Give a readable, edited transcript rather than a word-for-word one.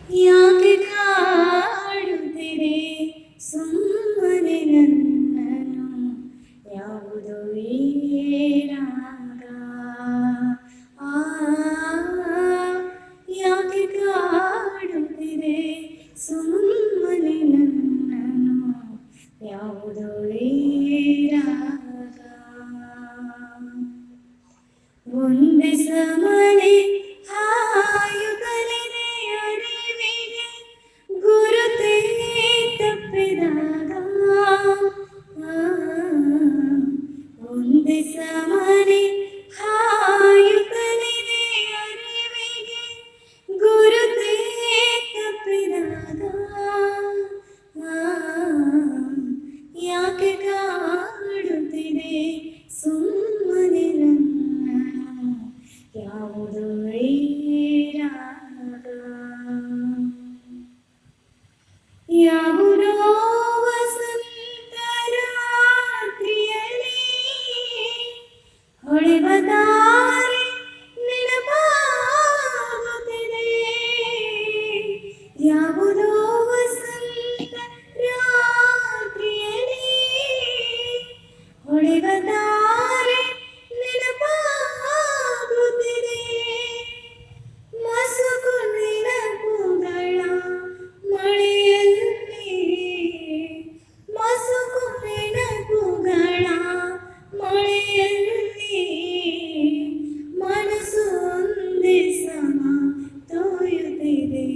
ಯಾಕೆ ಕಾಡುತ್ತಿದೆ ಸುಮ್ಮನೆ ನನ್ನನು ಯಾವುದೋ ಈ ರಾಗ ಆ ಯಾಕೆ ಕಾಡುತ್ತಿದೆ ಸುಮ್ಮನೆ ನನ್ನನು ಯಾವುದೋ ಈ ರಾಗ ಒಂದೇ ಸಮನೆ ಹಾಯುತ್ತಲಿದೆ ಅರಿವಿಗೆ ಗುರುತೇ ತಪ್ಪಿದಾಗ ಒಂದೇ ಸಮನೆ ಹಾಯುತ್ತಲಿದೆ ಅರಿವಿಗೆ ಗುರುತೇ ತಪ್ಪಿದಾಗ ಯಾಕೆ ಕಾಡುತ್ತಿದೆ ಸುಮ್ಮನೆ ನನ್ನನು ಯಾವುದೋ ಈ ರಾಗ ಯಾವುದೋ ವಸಂತ ರಾತ್ರಿಯಲ್ಲಿ ಹೊಳೆವ ದಾರಿ ನೆನಪಾಗುತ್ತಿದೆ ಯಾವುದೋ ವಸಂತ ರಾತ್ರಿಯಲ್ಲಿ ಹೊಳೆವ ದಾರಿ ನೆನಪಾಗುತ್ತಿದೆ ಮಸುಕು ನೆನಪುಗಳ ಮಳೆಯಲ್ಲಿ ಮಸುಕು ನೆನಪುಗಳ ಮಳೆಯಲ್ಲಿ ಮನಸ್ಸು ಒಂದೇ ಸಮ ತೋಯುತ್ತಿದೆ